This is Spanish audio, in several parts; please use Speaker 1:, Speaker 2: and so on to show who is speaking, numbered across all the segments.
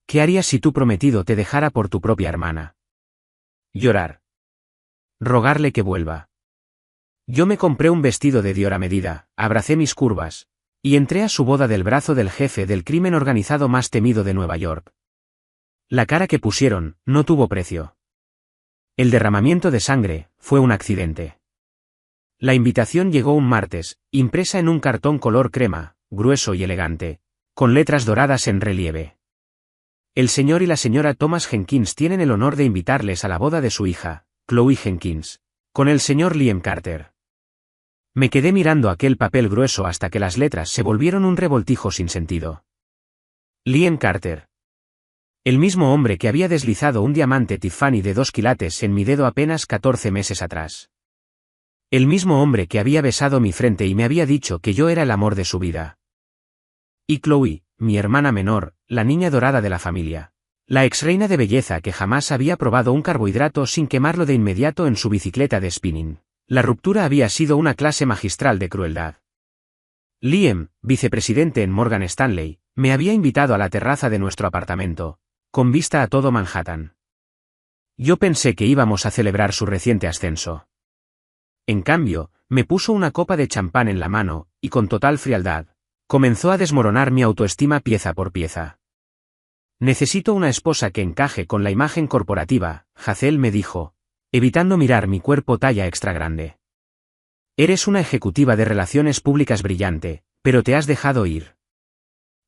Speaker 1: ¿Qué harías si tu prometido te dejara por tu propia hermana? Llorar. Rogarle que vuelva. Yo me compré un vestido de Dior a medida, abracé mis curvas, y entré a su boda del brazo del jefe del crimen organizado más temido de Nueva York. La cara que pusieron no tuvo precio. El derramamiento de sangre fue un accidente. La invitación llegó un martes, impresa en un cartón color crema, grueso y elegante, con letras doradas en relieve. El señor y la señora Thomas Jenkins tienen el honor de invitarles a la boda de su hija, Chloe Jenkins, con el señor Liam Carter. Me quedé mirando aquel papel grueso hasta que las letras se volvieron un revoltijo sin sentido. Liam Carter. El mismo hombre que había deslizado un diamante Tiffany de 2 quilates en mi dedo apenas 14 meses atrás. El mismo hombre que había besado mi frente y me había dicho que yo era el amor de su vida. Y Chloe, mi hermana menor, la niña dorada de la familia. La ex reina de belleza que jamás había probado un carbohidrato sin quemarlo de inmediato en su bicicleta de spinning. La ruptura había sido una clase magistral de crueldad. Liam, vicepresidente en Morgan Stanley, me había invitado a la terraza de nuestro apartamento, con vista a todo Manhattan. Yo pensé que íbamos a celebrar su reciente ascenso. En cambio, me puso una copa de champán en la mano, y con total frialdad, comenzó a desmoronar mi autoestima pieza por pieza. Necesito una esposa que encaje con la imagen corporativa, Hazel me dijo, evitando mirar mi cuerpo talla extra grande. Eres una ejecutiva de relaciones públicas brillante, pero te has dejado ir.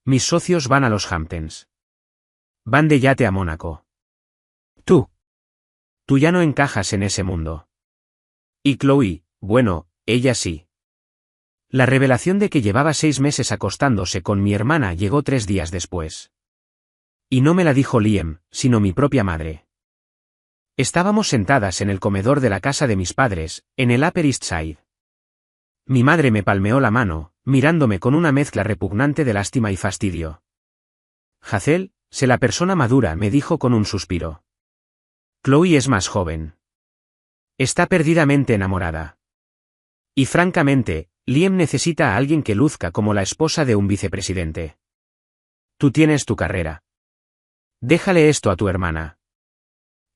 Speaker 1: Mis socios van a los Hamptons. Van de yate a Mónaco. Tú ya no encajas en ese mundo. Y Chloe, bueno, ella sí. La revelación de que llevaba 6 meses acostándose con mi hermana llegó 3 días después. Y no me la dijo Liam, sino mi propia madre. Estábamos sentadas en el comedor de la casa de mis padres, en el Upper East Side. Mi madre me palmeó la mano, mirándome con una mezcla repugnante de lástima y fastidio. Hazel, sé la persona madura, me dijo con un suspiro. Chloe es más joven. Está perdidamente enamorada. Y francamente, Liam necesita a alguien que luzca como la esposa de un vicepresidente. Tú tienes tu carrera. Déjale esto a tu hermana.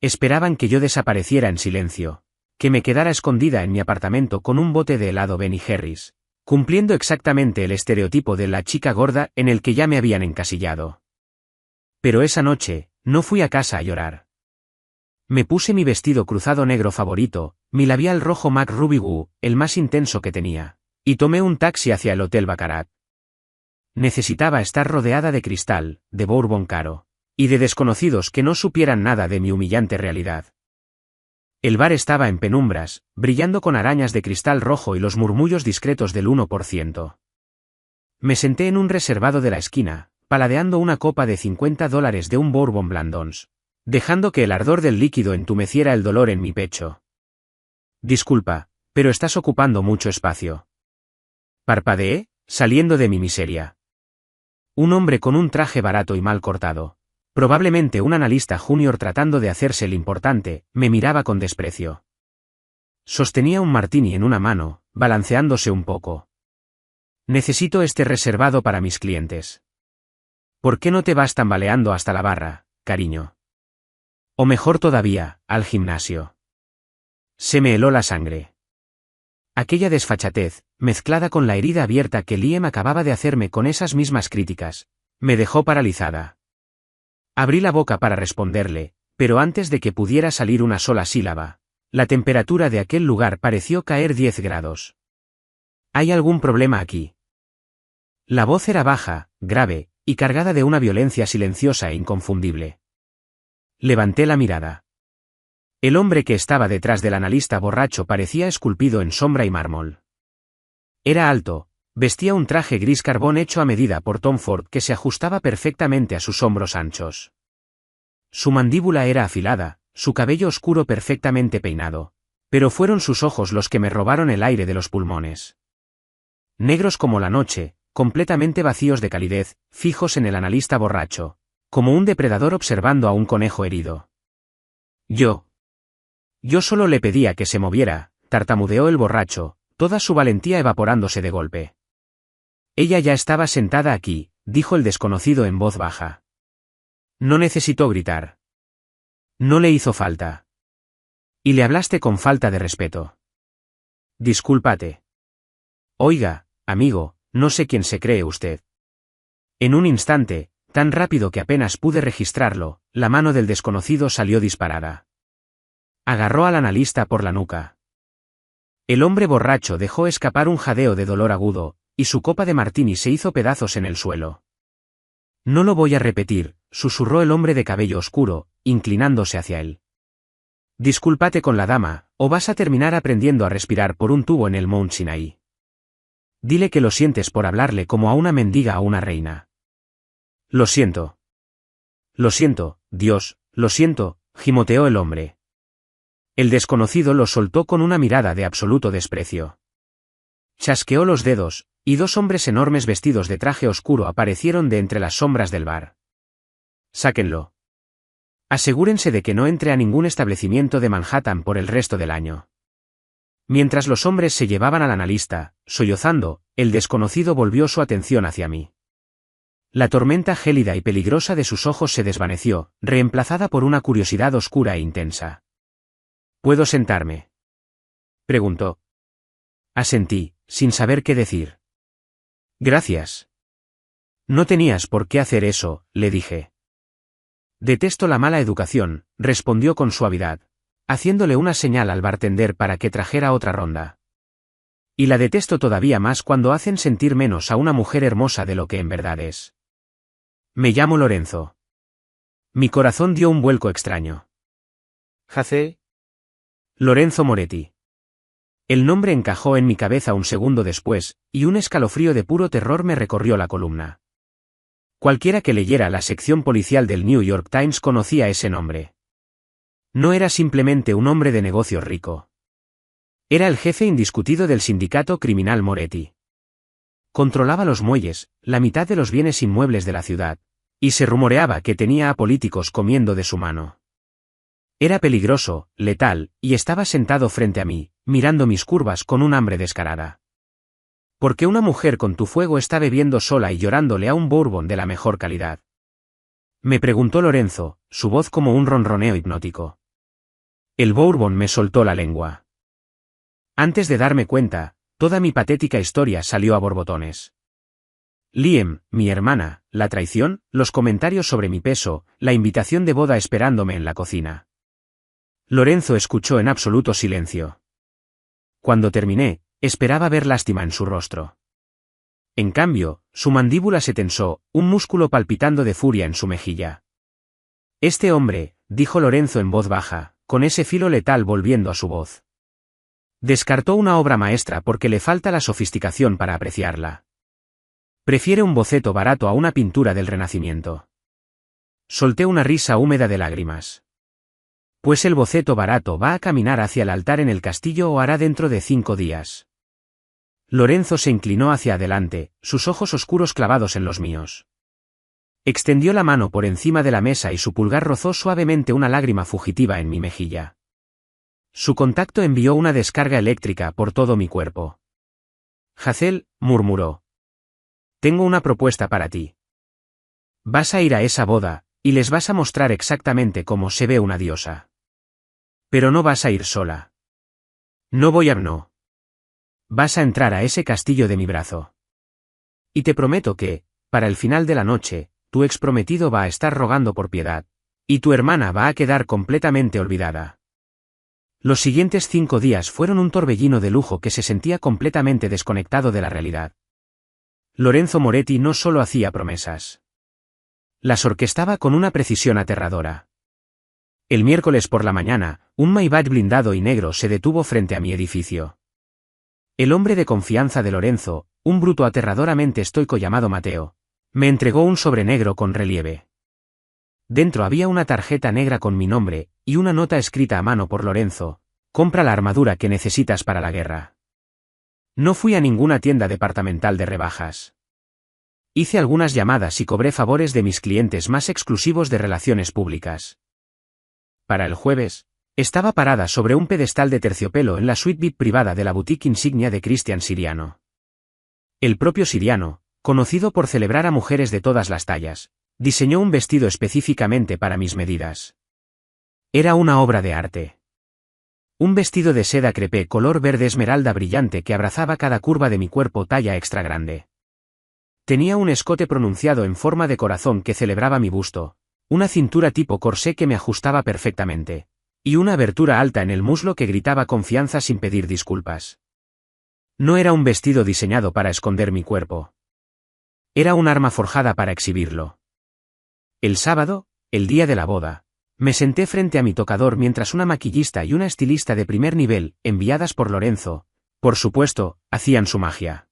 Speaker 1: Esperaban que yo desapareciera en silencio, que me quedara escondida en mi apartamento con un bote de helado Ben & Jerry's, cumpliendo exactamente el estereotipo de la chica gorda en el que ya me habían encasillado. Pero esa noche, no fui a casa a llorar. Me puse mi vestido cruzado negro favorito, mi labial rojo Mac Ruby Woo, el más intenso que tenía, y tomé un taxi hacia el Hotel Baccarat. Necesitaba estar rodeada de cristal, de bourbon caro, y de desconocidos que no supieran nada de mi humillante realidad. El bar estaba en penumbras, brillando con arañas de cristal rojo y los murmullos discretos del 1%. Me senté en un reservado de la esquina, paladeando una copa de $50 de un bourbon Blandons, dejando que el ardor del líquido entumeciera el dolor en mi pecho. Disculpa, pero estás ocupando mucho espacio. Parpadeé, saliendo de mi miseria. Un hombre con un traje barato y mal cortado, probablemente un analista junior tratando de hacerse el importante, me miraba con desprecio. Sostenía un martini en una mano, balanceándose un poco. Necesito este reservado para mis clientes. ¿Por qué no te vas tambaleando hasta la barra, cariño? O mejor todavía, al gimnasio. Se me heló la sangre. Aquella desfachatez, mezclada con la herida abierta que Liam acababa de hacerme con esas mismas críticas, me dejó paralizada. Abrí la boca para responderle, pero antes de que pudiera salir una sola sílaba, la temperatura de aquel lugar pareció caer 10 grados. ¿Hay algún problema aquí? La voz era baja, grave, y cargada de una violencia silenciosa e inconfundible. Levanté la mirada. El hombre que estaba detrás del analista borracho parecía esculpido en sombra y mármol. Era alto, vestía un traje gris carbón hecho a medida por Tom Ford que se ajustaba perfectamente a sus hombros anchos. Su mandíbula era afilada, su cabello oscuro perfectamente peinado, pero fueron sus ojos los que me robaron el aire de los pulmones. Negros como la noche, completamente vacíos de calidez, fijos en el analista borracho, como un depredador observando a un conejo herido. Yo solo le pedía que se moviera, tartamudeó el borracho, toda su valentía evaporándose de golpe. Ella ya estaba sentada aquí, dijo el desconocido en voz baja. No necesitó gritar. No le hizo falta. Y le hablaste con falta de respeto. Discúlpate. Oiga, amigo, no sé quién se cree usted. En un instante, tan rápido que apenas pude registrarlo, la mano del desconocido salió disparada. Agarró al analista por la nuca. El hombre borracho dejó escapar un jadeo de dolor agudo, y su copa de martini se hizo pedazos en el suelo. No lo voy a repetir, susurró el hombre de cabello oscuro, inclinándose hacia él. Discúlpate con la dama, o vas a terminar aprendiendo a respirar por un tubo en el Mount Sinai. Dile que lo sientes por hablarle como a una mendiga a una reina. Lo siento. Lo siento, Dios, lo siento, gimoteó el hombre. El desconocido lo soltó con una mirada de absoluto desprecio. Chasqueó los dedos, y dos hombres enormes vestidos de traje oscuro aparecieron de entre las sombras del bar. Sáquenlo. Asegúrense de que no entre a ningún establecimiento de Manhattan por el resto del año. Mientras los hombres se llevaban al analista, sollozando, el desconocido volvió su atención hacia mí. La tormenta gélida y peligrosa de sus ojos se desvaneció, reemplazada por una curiosidad oscura e intensa. ¿Puedo sentarme?, preguntó. Asentí, sin saber qué decir. Gracias. No tenías por qué hacer eso, le dije. Detesto la mala educación, respondió con suavidad, haciéndole una señal al bartender para que trajera otra ronda. Y la detesto todavía más cuando hacen sentir menos a una mujer hermosa de lo que en verdad es. Me llamo Lorenzo. Mi corazón dio un vuelco extraño. ¿Jacé? Lorenzo Moretti. El nombre encajó en mi cabeza un segundo después, y un escalofrío de puro terror me recorrió la columna. Cualquiera que leyera la sección policial del New York Times conocía ese nombre. No era simplemente un hombre de negocios rico. Era el jefe indiscutido del sindicato criminal Moretti. Controlaba los muelles, la mitad de los bienes inmuebles de la ciudad, y se rumoreaba que tenía a políticos comiendo de su mano. Era peligroso, letal, y estaba sentado frente a mí, mirando mis curvas con un hambre descarada. ¿Por qué una mujer con tu fuego está bebiendo sola y llorándole a un bourbon de la mejor calidad? Me preguntó Lorenzo, su voz como un ronroneo hipnótico. El bourbon me soltó la lengua. Antes de darme cuenta, toda mi patética historia salió a borbotones. Liam, mi hermana, la traición, los comentarios sobre mi peso, la invitación de boda esperándome en la cocina. Lorenzo escuchó en absoluto silencio. Cuando terminé, esperaba ver lástima en su rostro. En cambio, su mandíbula se tensó, un músculo palpitando de furia en su mejilla. Este hombre, dijo Lorenzo en voz baja, con ese filo letal volviendo a su voz. Descartó una obra maestra porque le falta la sofisticación para apreciarla. Prefiere un boceto barato a una pintura del Renacimiento. Solté una risa húmeda de lágrimas. Pues el boceto barato va a caminar hacia el altar en el castillo o hará dentro de 5 días. Lorenzo se inclinó hacia adelante, sus ojos oscuros clavados en los míos. Extendió la mano por encima de la mesa y su pulgar rozó suavemente una lágrima fugitiva en mi mejilla. Su contacto envió una descarga eléctrica por todo mi cuerpo. Hazel, murmuró. Tengo una propuesta para ti. Vas a ir a esa boda, y les vas a mostrar exactamente cómo se ve una diosa. Pero no vas a ir sola. No voy a... No. Vas a entrar a ese castillo de mi brazo. Y te prometo que, para el final de la noche, tu exprometido va a estar rogando por piedad, y tu hermana va a quedar completamente olvidada. Los siguientes 5 días fueron un torbellino de lujo que se sentía completamente desconectado de la realidad. Lorenzo Moretti no solo hacía promesas. Las orquestaba con una precisión aterradora. El miércoles por la mañana, un Maybach blindado y negro se detuvo frente a mi edificio. El hombre de confianza de Lorenzo, un bruto aterradoramente estoico llamado Mateo, me entregó un sobre negro con relieve. Dentro había una tarjeta negra con mi nombre, y una nota escrita a mano por Lorenzo: compra la armadura que necesitas para la guerra. No fui a ninguna tienda departamental de rebajas. Hice algunas llamadas y cobré favores de mis clientes más exclusivos de relaciones públicas. Para el jueves, estaba parada sobre un pedestal de terciopelo en la suite VIP privada de la boutique insignia de Christian Siriano. El propio Siriano, conocido por celebrar a mujeres de todas las tallas, Diseñó un vestido específicamente para mis medidas. Era una obra de arte. Un vestido de seda crepé color verde esmeralda brillante que abrazaba cada curva de mi cuerpo talla extra grande. Tenía un escote pronunciado en forma de corazón que celebraba mi busto, una cintura tipo corsé que me ajustaba perfectamente, y una abertura alta en el muslo que gritaba confianza sin pedir disculpas. No era un vestido diseñado para esconder mi cuerpo. Era un arma forjada para exhibirlo. El sábado, el día de la boda, me senté frente a mi tocador mientras una maquillista y una estilista de primer nivel, enviadas por Lorenzo, por supuesto, hacían su magia.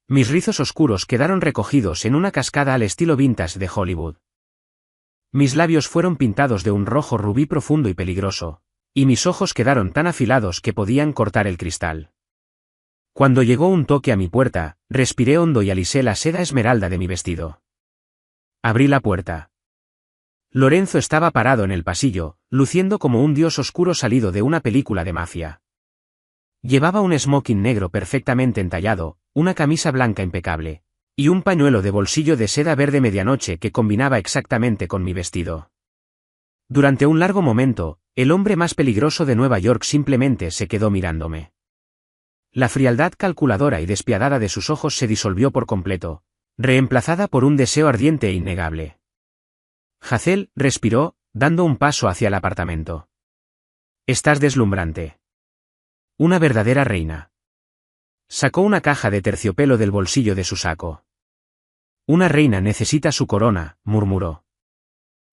Speaker 1: Mis rizos oscuros quedaron recogidos en una cascada al estilo vintage de Hollywood. Mis labios fueron pintados de un rojo rubí profundo y peligroso, y mis ojos quedaron tan afilados que podían cortar el cristal. Cuando llegó un toque a mi puerta, respiré hondo y alisé la seda esmeralda de mi vestido. Abrí la puerta. Lorenzo estaba parado en el pasillo, luciendo como un dios oscuro salido de una película de mafia. Llevaba un smoking negro perfectamente entallado, una camisa blanca impecable, y un pañuelo de bolsillo de seda verde medianoche que combinaba exactamente con mi vestido. Durante un largo momento, el hombre más peligroso de Nueva York simplemente se quedó mirándome. La frialdad calculadora y despiadada de sus ojos se disolvió por completo, reemplazada por un deseo ardiente e innegable. Hazel respiró, dando un paso hacia el apartamento. Estás deslumbrante. Una verdadera reina. Sacó una caja de terciopelo del bolsillo de su saco. Una reina necesita su corona, murmuró.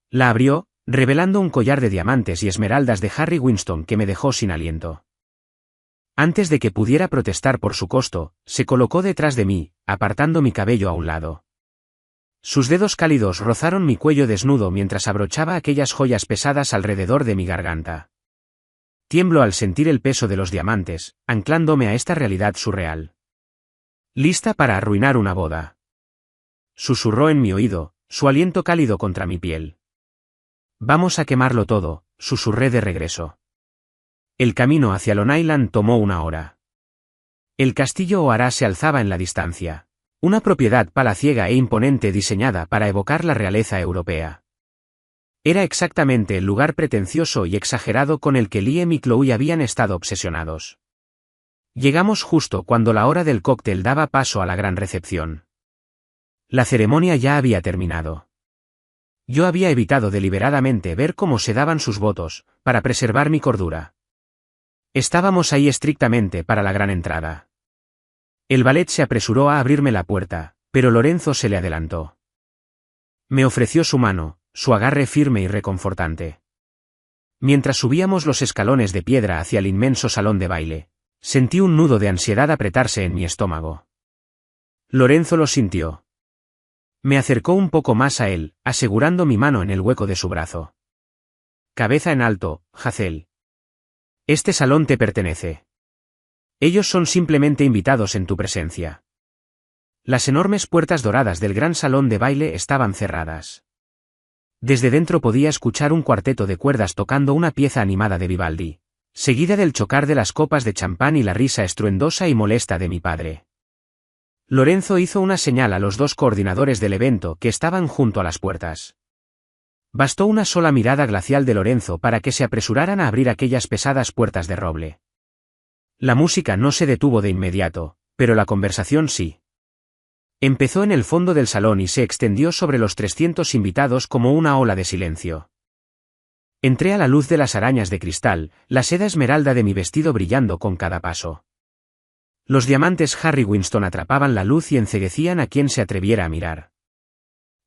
Speaker 1: La abrió, revelando un collar de diamantes y esmeraldas de Harry Winston que me dejó sin aliento. Antes de que pudiera protestar por su costo, se colocó detrás de mí, apartando mi cabello a un lado. Sus dedos cálidos rozaron mi cuello desnudo mientras abrochaba aquellas joyas pesadas alrededor de mi garganta. Tiemblo al sentir el peso de los diamantes, anclándome a esta realidad surreal. Lista para arruinar una boda. Susurró en mi oído, su aliento cálido contra mi piel. Vamos a quemarlo todo, susurré de regreso. El camino hacia Long Island tomó 1 hora. El castillo O'Hara se alzaba en la distancia. Una propiedad palaciega e imponente diseñada para evocar la realeza europea. Era exactamente el lugar pretencioso y exagerado con el que Liam y Chloe habían estado obsesionados. Llegamos justo cuando la hora del cóctel daba paso a la gran recepción. La ceremonia ya había terminado. Yo había evitado deliberadamente ver cómo se daban sus votos, para preservar mi cordura. Estábamos ahí estrictamente para la gran entrada. El valet se apresuró a abrirme la puerta, pero Lorenzo se le adelantó. Me ofreció su mano, su agarre firme y reconfortante. Mientras subíamos los escalones de piedra hacia el inmenso salón de baile, sentí un nudo de ansiedad apretarse en mi estómago. Lorenzo lo sintió. Me acercó un poco más a él, asegurando mi mano en el hueco de su brazo. Cabeza en alto, Hazel. Este salón te pertenece. Ellos son simplemente invitados en tu presencia. Las enormes puertas doradas del gran salón de baile estaban cerradas. Desde dentro podía escuchar un cuarteto de cuerdas tocando una pieza animada de Vivaldi, seguida del chocar de las copas de champán y la risa estruendosa y molesta de mi padre. Lorenzo hizo una señal a los 2 coordinadores del evento que estaban junto a las puertas. Bastó una sola mirada glacial de Lorenzo para que se apresuraran a abrir aquellas pesadas puertas de roble. La música no se detuvo de inmediato, pero la conversación sí. Empezó en el fondo del salón y se extendió sobre los 300 invitados como una ola de silencio. Entré a la luz de las arañas de cristal, la seda esmeralda de mi vestido brillando con cada paso. Los diamantes Harry Winston atrapaban la luz y enceguecían a quien se atreviera a mirar.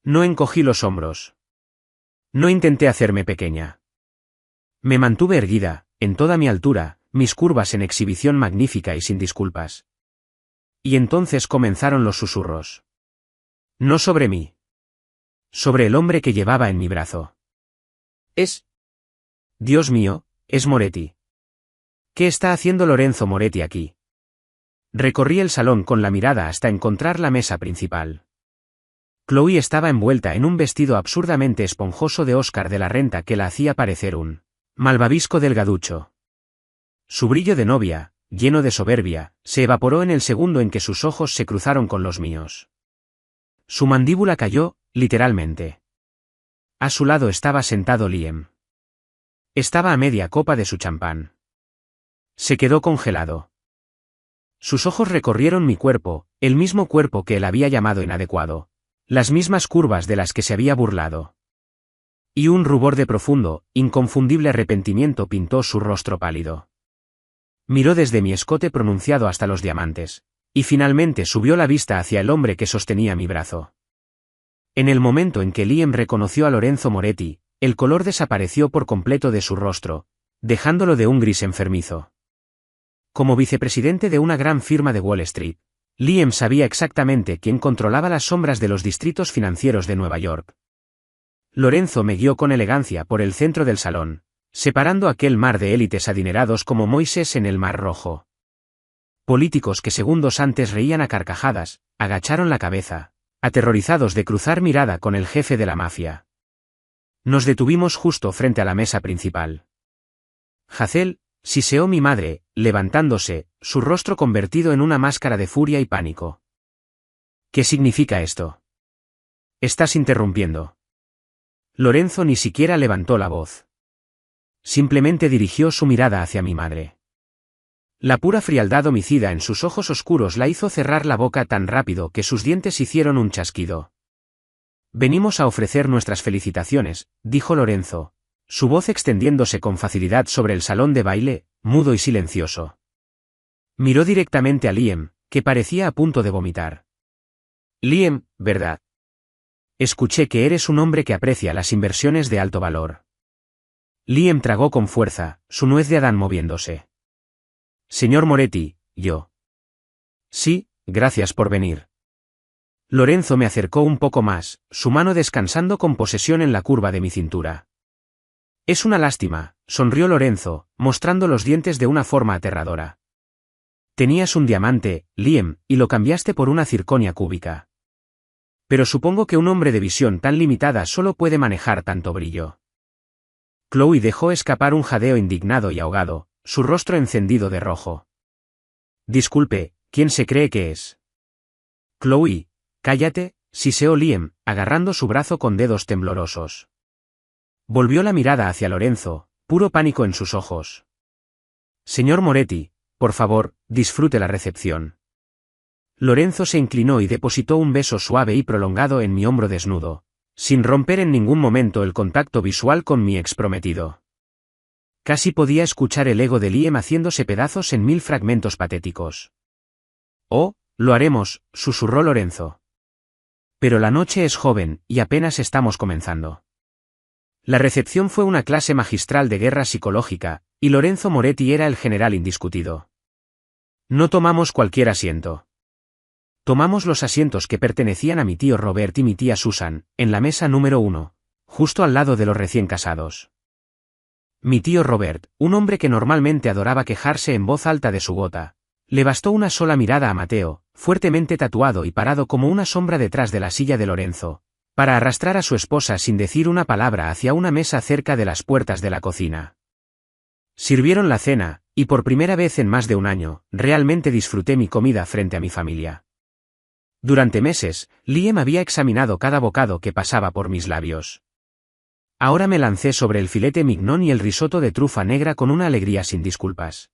Speaker 1: No encogí los hombros. No intenté hacerme pequeña. Me mantuve erguida, en toda mi altura, mis curvas en exhibición magnífica y sin disculpas. Y entonces comenzaron los susurros. No sobre mí. Sobre el hombre que llevaba en mi brazo. Dios mío, es Moretti. ¿Qué está haciendo Lorenzo Moretti aquí? Recorrí el salón con la mirada hasta encontrar la mesa principal. Chloe estaba envuelta en un vestido absurdamente esponjoso de Oscar de la Renta que la hacía parecer un malvavisco delgaducho. Su brillo de novia, lleno de soberbia, se evaporó en el segundo en que sus ojos se cruzaron con los míos. Su mandíbula cayó, literalmente. A su lado estaba sentado Liam. Estaba a media copa de su champán. Se quedó congelado. Sus ojos recorrieron mi cuerpo, el mismo cuerpo que él había llamado inadecuado. Las mismas curvas de las que se había burlado. Y un rubor de profundo, inconfundible arrepentimiento pintó su rostro pálido. Miró desde mi escote pronunciado hasta los diamantes, y finalmente subió la vista hacia el hombre que sostenía mi brazo. En el momento en que Liam reconoció a Lorenzo Moretti, el color desapareció por completo de su rostro, dejándolo de un gris enfermizo. Como vicepresidente de una gran firma de Wall Street, Liam sabía exactamente quién controlaba las sombras de los distritos financieros de Nueva York. Lorenzo me guió con elegancia por el centro del salón, separando aquel mar de élites adinerados como Moisés en el Mar Rojo. Políticos que segundos antes reían a carcajadas, agacharon la cabeza, aterrorizados de cruzar mirada con el jefe de la mafia. Nos detuvimos justo frente a la mesa principal. Hazel, siseó mi madre, levantándose, su rostro convertido en una máscara de furia y pánico. ¿Qué significa esto? Estás interrumpiendo. Lorenzo ni siquiera levantó la voz. Simplemente dirigió su mirada hacia mi madre. La pura frialdad homicida en sus ojos oscuros la hizo cerrar la boca tan rápido que sus dientes hicieron un chasquido. Venimos a ofrecer nuestras felicitaciones, dijo Lorenzo, su voz extendiéndose con facilidad sobre el salón de baile, mudo y silencioso. Miró directamente a Liam, que parecía a punto de vomitar. Liam, ¿verdad? Escuché que eres un hombre que aprecia las inversiones de alto valor. Liam tragó con fuerza, su nuez de Adán moviéndose. Señor Moretti, yo. Sí, gracias por venir. Lorenzo me acercó un poco más, su mano descansando con posesión en la curva de mi cintura. Es una lástima, sonrió Lorenzo, mostrando los dientes de una forma aterradora. Tenías un diamante, Liam, y lo cambiaste por una circonia cúbica. Pero supongo que un hombre de visión tan limitada solo puede manejar tanto brillo. Chloe dejó escapar un jadeo indignado y ahogado, su rostro encendido de rojo. Disculpe, ¿quién se cree que es? Chloe, cállate, siseó Liam, agarrando su brazo con dedos temblorosos. Volvió la mirada hacia Lorenzo, puro pánico en sus ojos. Señor Moretti, por favor, disfrute la recepción. Lorenzo se inclinó y depositó un beso suave y prolongado en mi hombro desnudo, sin romper en ningún momento el contacto visual con mi exprometido. Casi podía escuchar el ego de Liam haciéndose pedazos en 1000 fragmentos patéticos. Oh, lo haremos, susurró Lorenzo. Pero la noche es joven, y apenas estamos comenzando. La recepción fue una clase magistral de guerra psicológica, y Lorenzo Moretti era el general indiscutido. No tomamos cualquier asiento. Tomamos los asientos que pertenecían a mi tío Robert y mi tía Susan, en la mesa número 1, justo al lado de los recién casados. Mi tío Robert, un hombre que normalmente adoraba quejarse en voz alta de su gota, le bastó una sola mirada a Mateo, fuertemente tatuado y parado como una sombra detrás de la silla de Lorenzo, para arrastrar a su esposa sin decir una palabra hacia una mesa cerca de las puertas de la cocina. Sirvieron la cena, y por primera vez en más de un año, realmente disfruté mi comida frente a mi familia. Durante meses, Liam había examinado cada bocado que pasaba por mis labios. Ahora me lancé sobre el filete mignon y el risotto de trufa negra con una alegría sin disculpas.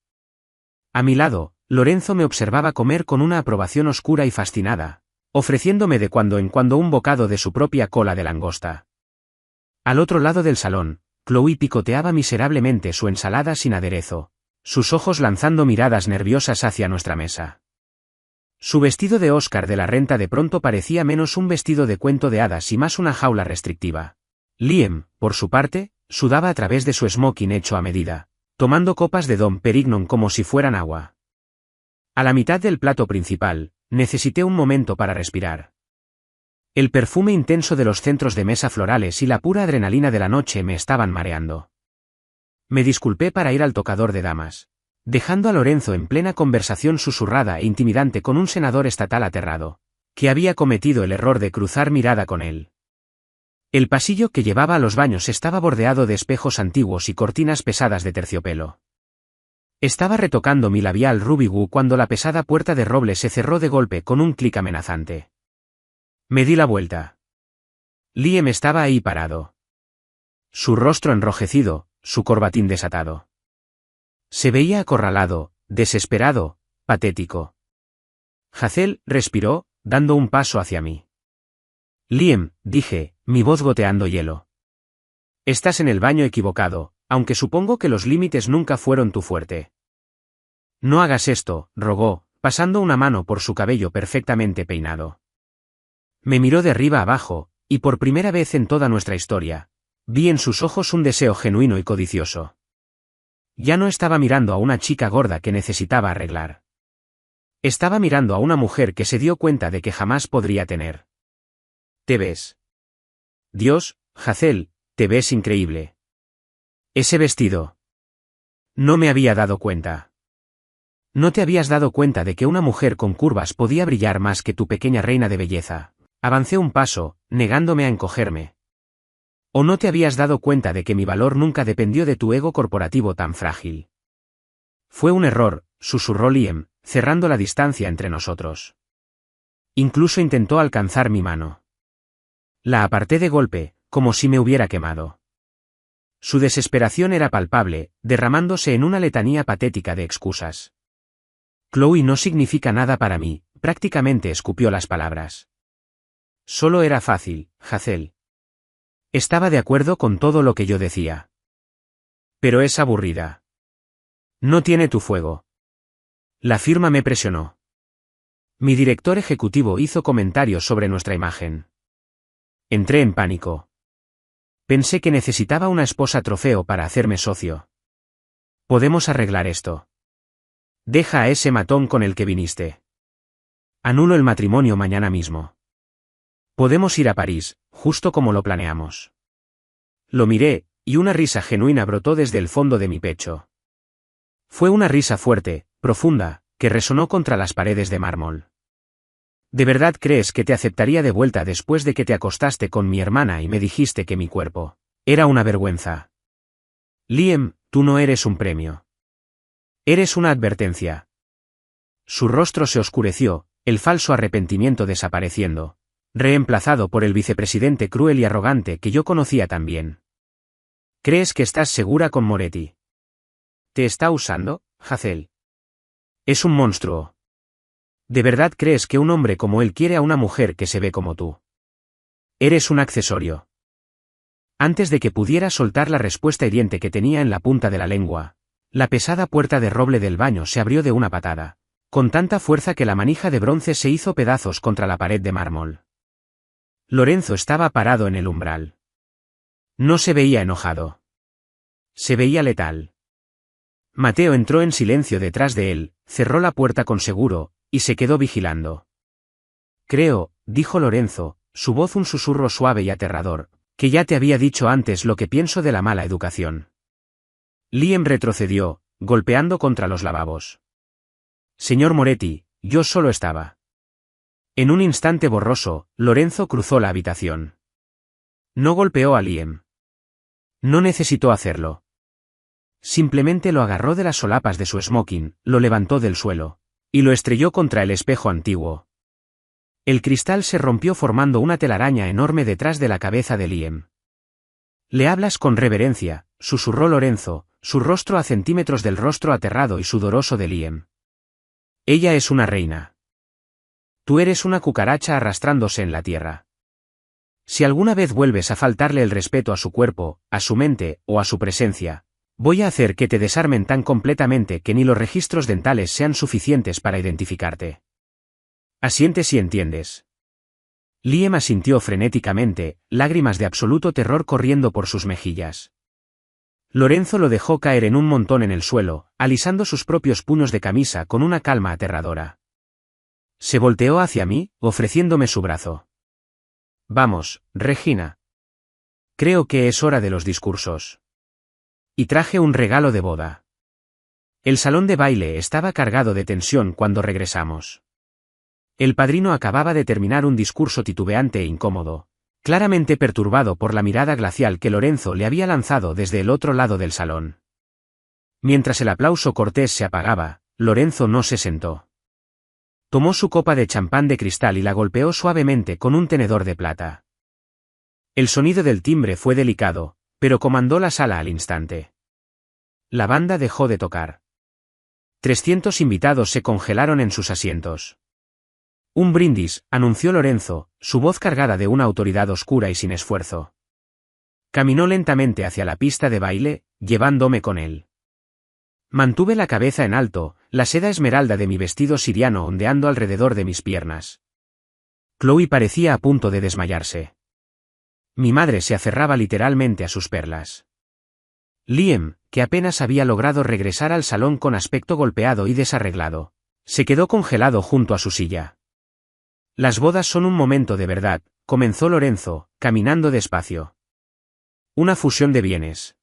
Speaker 1: A mi lado, Lorenzo me observaba comer con una aprobación oscura y fascinada, ofreciéndome de cuando en cuando un bocado de su propia cola de langosta. Al otro lado del salón, Chloe picoteaba miserablemente su ensalada sin aderezo, sus ojos lanzando miradas nerviosas hacia nuestra mesa. Su vestido de Oscar de la Renta de pronto parecía menos un vestido de cuento de hadas y más una jaula restrictiva. Liam, por su parte, sudaba a través de su smoking hecho a medida, tomando copas de Dom Perignon como si fueran agua. A la mitad del plato principal, necesité un momento para respirar. El perfume intenso de los centros de mesa florales y la pura adrenalina de la noche me estaban mareando. Me disculpé para ir al tocador de damas, dejando a Lorenzo en plena conversación susurrada e intimidante con un senador estatal aterrado, que había cometido el error de cruzar mirada con él. El pasillo que llevaba a los baños estaba bordeado de espejos antiguos y cortinas pesadas de terciopelo. Estaba retocando mi labial Ruby Woo cuando la pesada puerta de roble se cerró de golpe con un clic amenazante. Me di la vuelta. Liam estaba ahí parado. Su rostro enrojecido, su corbatín desatado. Se veía acorralado, desesperado, patético. Hazel respiró, dando un paso hacia mí. Liam, dije, mi voz goteando hielo. Estás en el baño equivocado, aunque supongo que los límites nunca fueron tu fuerte. No hagas esto, rogó, pasando una mano por su cabello perfectamente peinado. Me miró de arriba abajo, y por primera vez en toda nuestra historia, vi en sus ojos un deseo genuino y codicioso. Ya no estaba mirando a una chica gorda que necesitaba arreglar. Estaba mirando a una mujer que se dio cuenta de que jamás podría tener. ¿Te ves? Dios, Hazel, te ves increíble. Ese vestido. No me había dado cuenta. ¿No te habías dado cuenta de que una mujer con curvas podía brillar más que tu pequeña reina de belleza? Avancé un paso, negándome a encogerme. ¿O no te habías dado cuenta de que mi valor nunca dependió de tu ego corporativo tan frágil? Fue un error, susurró Liam, cerrando la distancia entre nosotros. Incluso intentó alcanzar mi mano. La aparté de golpe, como si me hubiera quemado. Su desesperación era palpable, derramándose en una letanía patética de excusas. Chloe no significa nada para mí, prácticamente escupió las palabras. Solo era fácil, Hazel. Estaba de acuerdo con todo lo que yo decía. Pero es aburrida. No tiene tu fuego. La firma me presionó. Mi director ejecutivo hizo comentarios sobre nuestra imagen. Entré en pánico. Pensé que necesitaba una esposa trofeo para hacerme socio. Podemos arreglar esto. Deja a ese matón con el que viniste. Anulo el matrimonio mañana mismo. Podemos ir a París, justo como lo planeamos. Lo miré, y una risa genuina brotó desde el fondo de mi pecho. Fue una risa fuerte, profunda, que resonó contra las paredes de mármol. ¿De verdad crees que te aceptaría de vuelta después de que te acostaste con mi hermana y me dijiste que mi cuerpo era una vergüenza? Liam, tú no eres un premio. Eres una advertencia. Su rostro se oscureció, el falso arrepentimiento desapareciendo, reemplazado por el vicepresidente cruel y arrogante que yo conocía tan bien. ¿Crees que estás segura con Moretti? ¿Te está usando, Hazel? Es un monstruo. ¿De verdad crees que un hombre como él quiere a una mujer que se ve como tú? Eres un accesorio. Antes de que pudiera soltar la respuesta hiriente que tenía en la punta de la lengua, la pesada puerta de roble del baño se abrió de una patada, con tanta fuerza que la manija de bronce se hizo pedazos contra la pared de mármol. Lorenzo estaba parado en el umbral. No se veía enojado. Se veía letal. Mateo entró en silencio detrás de él, cerró la puerta con seguro, y se quedó vigilando. Creo, dijo Lorenzo, su voz un susurro suave y aterrador, que ya te había dicho antes lo que pienso de la mala educación. Liam retrocedió, golpeando contra los lavabos. Señor Moretti, yo solo estaba. En un instante borroso, Lorenzo cruzó la habitación. No golpeó a Liam. No necesitó hacerlo. Simplemente lo agarró de las solapas de su smoking, lo levantó del suelo, y lo estrelló contra el espejo antiguo. El cristal se rompió formando una telaraña enorme detrás de la cabeza de Liam. Le hablas con reverencia, susurró Lorenzo, su rostro a centímetros del rostro aterrado y sudoroso de Liam. Ella es una reina. Tú eres una cucaracha arrastrándose en la tierra. Si alguna vez vuelves a faltarle el respeto a su cuerpo, a su mente, o a su presencia, voy a hacer que te desarmen tan completamente que ni los registros dentales sean suficientes para identificarte. Asiente si entiendes. Liam asintió frenéticamente, lágrimas de absoluto terror corriendo por sus mejillas. Lorenzo lo dejó caer en un montón en el suelo, alisando sus propios puños de camisa con una calma aterradora. Se volteó hacia mí, ofreciéndome su brazo. Vamos, Regina. Creo que es hora de los discursos. Y traje un regalo de boda. El salón de baile estaba cargado de tensión cuando regresamos. El padrino acababa de terminar un discurso titubeante e incómodo, claramente perturbado por la mirada glacial que Lorenzo le había lanzado desde el otro lado del salón. Mientras el aplauso cortés se apagaba, Lorenzo no se sentó. Tomó su copa de champán de cristal y la golpeó suavemente con un tenedor de plata. El sonido del timbre fue delicado, pero comandó la sala al instante. La banda dejó de tocar. 300 invitados se congelaron en sus asientos. Un brindis, anunció Lorenzo, su voz cargada de una autoridad oscura y sin esfuerzo. Caminó lentamente hacia la pista de baile, llevándome con él. Mantuve la cabeza en alto, la seda esmeralda de mi vestido siriano ondeando alrededor de mis piernas. Chloe parecía a punto de desmayarse. Mi madre se aferraba literalmente a sus perlas. Liam, que apenas había logrado regresar al salón con aspecto golpeado y desarreglado, se quedó congelado junto a su silla. Las bodas son un momento de verdad, comenzó Lorenzo, caminando despacio. Una fusión de bienes.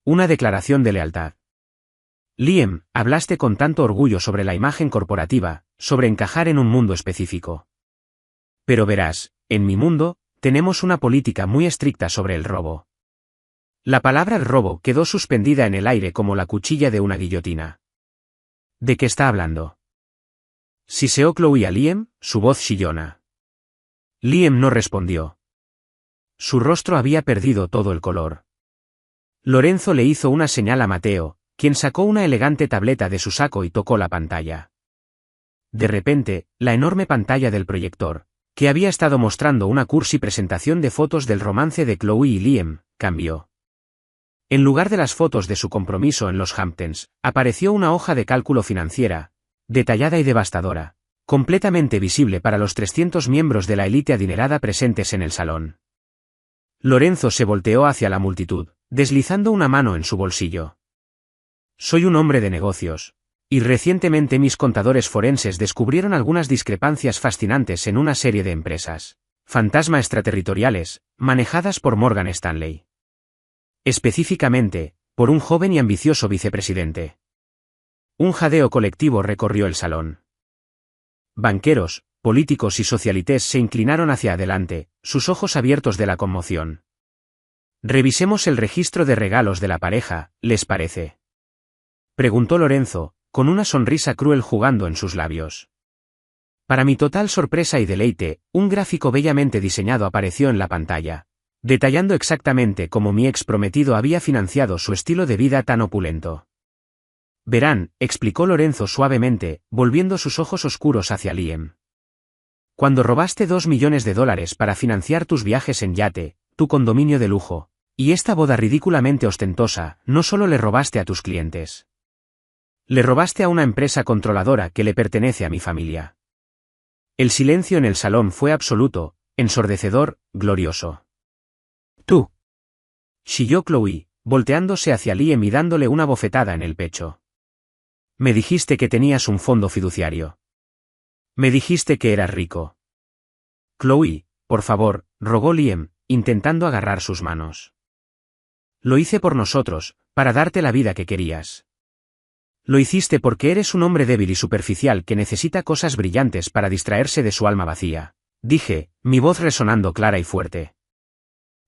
Speaker 1: Una declaración de lealtad. Liam, hablaste con tanto orgullo sobre la imagen corporativa, sobre encajar en un mundo específico. Pero verás, en mi mundo, tenemos una política muy estricta sobre el robo. La palabra robo quedó suspendida en el aire como la cuchilla de una guillotina. ¿De qué está hablando? Siseó Chloe a Liam, su voz chillona. Liam no respondió. Su rostro había perdido todo el color. Lorenzo le hizo una señal a Mateo, quien sacó una elegante tableta de su saco y tocó la pantalla. De repente, la enorme pantalla del proyector, que había estado mostrando una cursi presentación de fotos del romance de Chloe y Liam, cambió. En lugar de las fotos de su compromiso en los Hamptons, apareció una hoja de cálculo financiera, detallada y devastadora, completamente visible para los 300 miembros de la élite adinerada presentes en el salón. Lorenzo se volteó hacia la multitud, deslizando una mano en su bolsillo. Soy un hombre de negocios, y recientemente mis contadores forenses descubrieron algunas discrepancias fascinantes en una serie de empresas, fantasma extraterritoriales, manejadas por Morgan Stanley. Específicamente, por un joven y ambicioso vicepresidente. Un jadeo colectivo recorrió el salón. Banqueros, políticos y socialites se inclinaron hacia adelante, sus ojos abiertos de la conmoción. Revisemos el registro de regalos de la pareja, ¿les parece? Preguntó Lorenzo, con una sonrisa cruel jugando en sus labios. Para mi total sorpresa y deleite, un gráfico bellamente diseñado apareció en la pantalla, detallando exactamente cómo mi ex prometido había financiado su estilo de vida tan opulento. Verán, explicó Lorenzo suavemente, volviendo sus ojos oscuros hacia Liam. Cuando robaste $2 millones para financiar tus viajes en yate, tu condominio de lujo, y esta boda ridículamente ostentosa, no solo le robaste a tus clientes. Le robaste a una empresa controladora que le pertenece a mi familia. El silencio en el salón fue absoluto, ensordecedor, glorioso. Tú. Chilló Chloe, volteándose hacia Liam y dándole una bofetada en el pecho. Me dijiste que tenías un fondo fiduciario. Me dijiste que eras rico. Chloe, por favor, rogó Liam, intentando agarrar sus manos. Lo hice por nosotros, para darte la vida que querías. Lo hiciste porque eres un hombre débil y superficial que necesita cosas brillantes para distraerse de su alma vacía, dije, mi voz resonando clara y fuerte.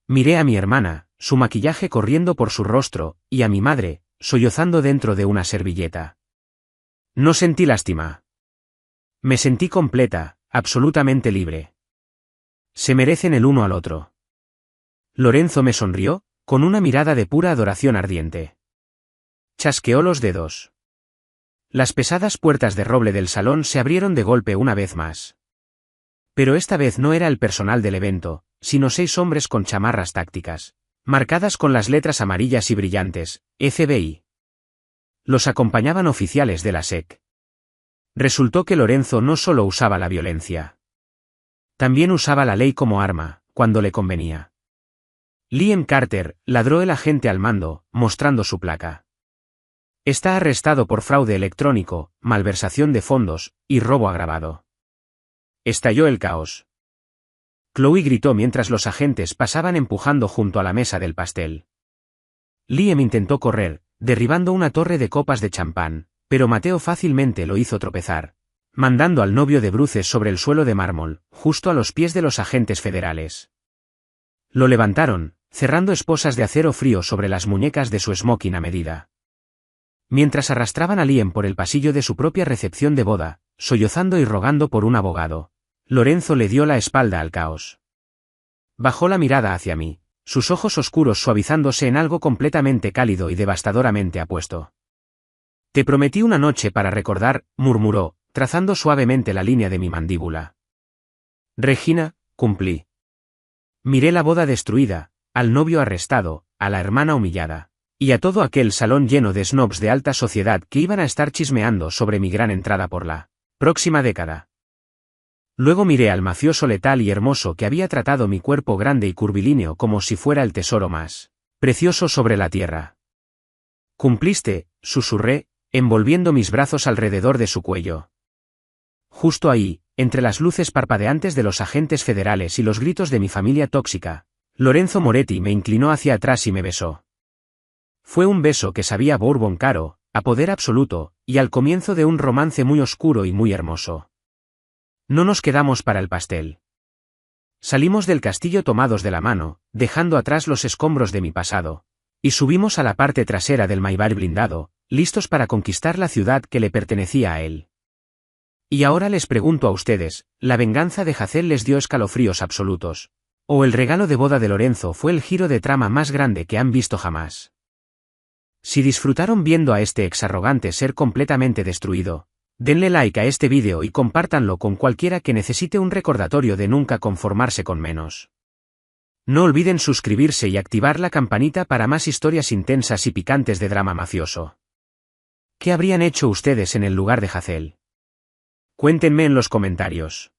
Speaker 1: Miré a mi hermana, su maquillaje corriendo por su rostro, y a mi madre, sollozando dentro de una servilleta. No sentí lástima. Me sentí completa, absolutamente libre. Se merecen el uno al otro. Lorenzo me sonrió, con una mirada de pura adoración ardiente. Chasqueó los dedos. Las pesadas puertas de roble del salón se abrieron de golpe una vez más. Pero esta vez no era el personal del evento, sino 6 hombres con chamarras tácticas, marcadas con las letras amarillas y brillantes, FBI. Los acompañaban oficiales de la SEC. Resultó que Lorenzo no solo usaba la violencia. También usaba la ley como arma, cuando le convenía. Liam Carter, ladró el agente al mando, mostrando su placa. Está arrestado por fraude electrónico, malversación de fondos, y robo agravado. Estalló el caos. Chloe gritó mientras los agentes pasaban empujando junto a la mesa del pastel. Liam intentó correr, derribando una torre de copas de champán, pero Mateo fácilmente lo hizo tropezar, mandando al novio de bruces sobre el suelo de mármol, justo a los pies de los agentes federales. Lo levantaron, cerrando esposas de acero frío sobre las muñecas de su smoking a medida. Mientras arrastraban a Liam por el pasillo de su propia recepción de boda, sollozando y rogando por un abogado, Lorenzo le dio la espalda al caos. Bajó la mirada hacia mí, sus ojos oscuros suavizándose en algo completamente cálido y devastadoramente apuesto. Te prometí una noche para recordar, murmuró, trazando suavemente la línea de mi mandíbula. Regina, cumplí. Miré la boda destruida, al novio arrestado, a la hermana humillada, y a todo aquel salón lleno de snobs de alta sociedad que iban a estar chismeando sobre mi gran entrada por la próxima década. Luego miré al mafioso letal y hermoso que había tratado mi cuerpo grande y curvilíneo como si fuera el tesoro más precioso sobre la tierra. Cumpliste, susurré, envolviendo mis brazos alrededor de su cuello. Justo ahí, entre las luces parpadeantes de los agentes federales y los gritos de mi familia tóxica, Lorenzo Moretti me inclinó hacia atrás y me besó. Fue un beso que sabía a bourbon caro, a poder absoluto, y al comienzo de un romance muy oscuro y muy hermoso. No nos quedamos para el pastel. Salimos del castillo tomados de la mano, dejando atrás los escombros de mi pasado, y subimos a la parte trasera del Maybach blindado, listos para conquistar la ciudad que le pertenecía a él. Y ahora les pregunto a ustedes, ¿la venganza de Hazel les dio escalofríos absolutos? ¿O el regalo de boda de Lorenzo fue el giro de trama más grande que han visto jamás? Si disfrutaron viendo a este exarrogante ser completamente destruido, denle like a este vídeo y compártanlo con cualquiera que necesite un recordatorio de nunca conformarse con menos. No olviden suscribirse y activar la campanita para más historias intensas y picantes de drama mafioso. ¿Qué habrían hecho ustedes en el lugar de Hazel? Cuéntenme en los comentarios.